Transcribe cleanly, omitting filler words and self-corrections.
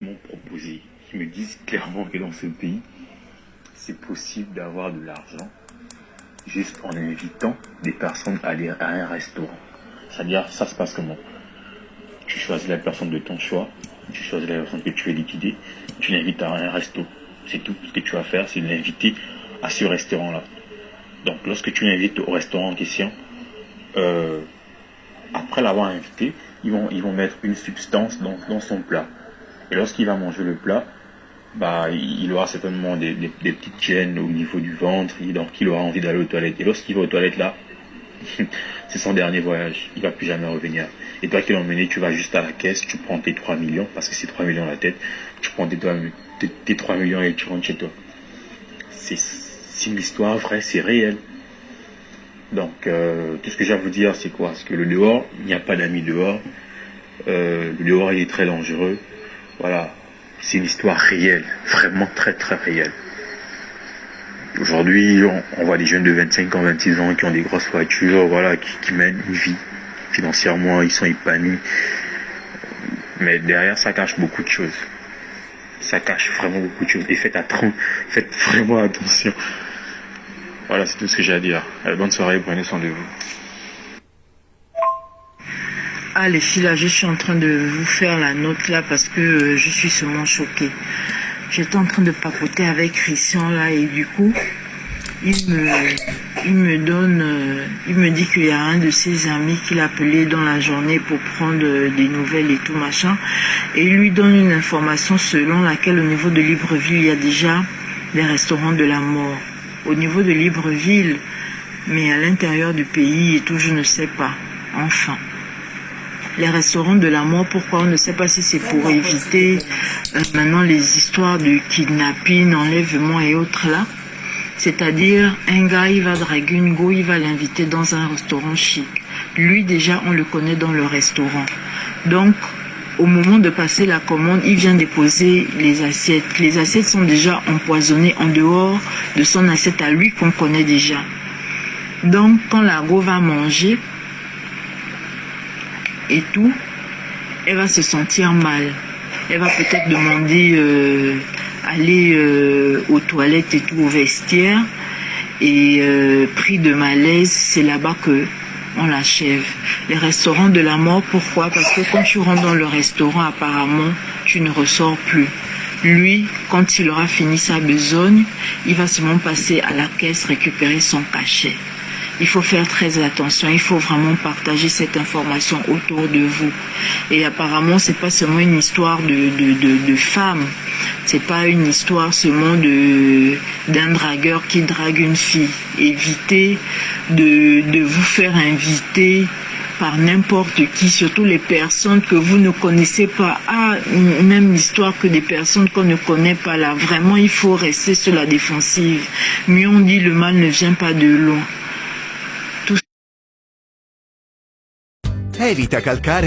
M'ont proposé, ils me disent clairement que dans ce pays, c'est possible d'avoir de l'argent juste en invitant des personnes à aller à un restaurant. C'est-à-dire, ça se passe comment? Tu choisis la personne de ton choix, tu choisis la personne que tu veux liquider, tu l'invites à un resto. C'est tout ce que tu vas faire, c'est l'inviter à ce restaurant-là. Donc, lorsque tu l'invites au restaurant en question, après l'avoir invité, ils vont mettre une substance dans son plat. Et lorsqu'il va manger le plat, bah, il aura certainement des petites gênes au niveau du ventre, donc il aura envie d'aller aux toilettes. Et lorsqu'il va aux toilettes là, c'est son dernier voyage, il va plus jamais revenir. Et toi qui l'as emmené, tu vas juste à la caisse, tu prends tes 3 millions, parce que c'est 3 millions à la tête, tu prends tes 3 millions et tu rentres chez toi. C'est une histoire vraie, c'est réel. Donc, tout ce que j'ai à vous dire, c'est quoi? C'est que le dehors, il n'y a pas d'amis dehors. Le dehors, il est très dangereux. Voilà, c'est une histoire réelle, vraiment très très réelle. Aujourd'hui, on voit des jeunes de 25 ans, 26 ans qui ont des grosses voitures, voilà, qui mènent une vie. Financièrement, ils sont épanouis. Mais derrière, ça cache beaucoup de choses. Ça cache vraiment beaucoup de choses. Et faites vraiment attention. Voilà, c'est tout ce que j'ai à dire. Allez, bonne soirée, prenez soin de vous. Ah les filles là, je suis en train de vous faire la note là parce que je suis seulement choquée. J'étais en train de papoter avec Christian là et du coup, il me dit qu'il y a un de ses amis qui l'a appelé dans la journée pour prendre des nouvelles et tout machin. Et il lui donne une information selon laquelle au niveau de Libreville, il y a déjà des restaurants de la mort. Au niveau de Libreville, mais à l'intérieur du pays et tout, je ne sais pas. Enfin. Les restaurants de la mort, pourquoi? On ne sait pas si c'est pour éviter maintenant les histoires de kidnapping, enlèvement et autres là. C'est-à-dire, un gars, il va draguer une go, il va l'inviter dans un restaurant chic. Lui, déjà, on le connaît dans le restaurant. Donc, au moment de passer la commande, il vient déposer les assiettes. Les assiettes sont déjà empoisonnées en dehors de son assiette à lui qu'on connaît déjà. Donc, quand la go va manger, et tout, elle va se sentir mal. Elle va peut-être demander aller aux toilettes et tout, au vestiaire. Et pris de malaise, c'est là-bas que on l'achève. Les restaurants de la mort, pourquoi? Parce que quand tu rentres dans le restaurant, apparemment, tu ne ressors plus. Lui, quand il aura fini sa besogne, il va seulement passer à la caisse récupérer son cachet. Il faut faire très attention, il faut vraiment partager cette information autour de vous. Et apparemment, c'est pas seulement une histoire de femmes, c'est pas une histoire seulement d'un dragueur qui drague une fille. Évitez de vous faire inviter par n'importe qui, surtout les personnes que vous ne connaissez pas. Ah, même l'histoire que des personnes qu'on ne connaît pas là. Vraiment, il faut rester sur la défensive. Mieux on dit, le mal ne vient pas de loin. Evita calcare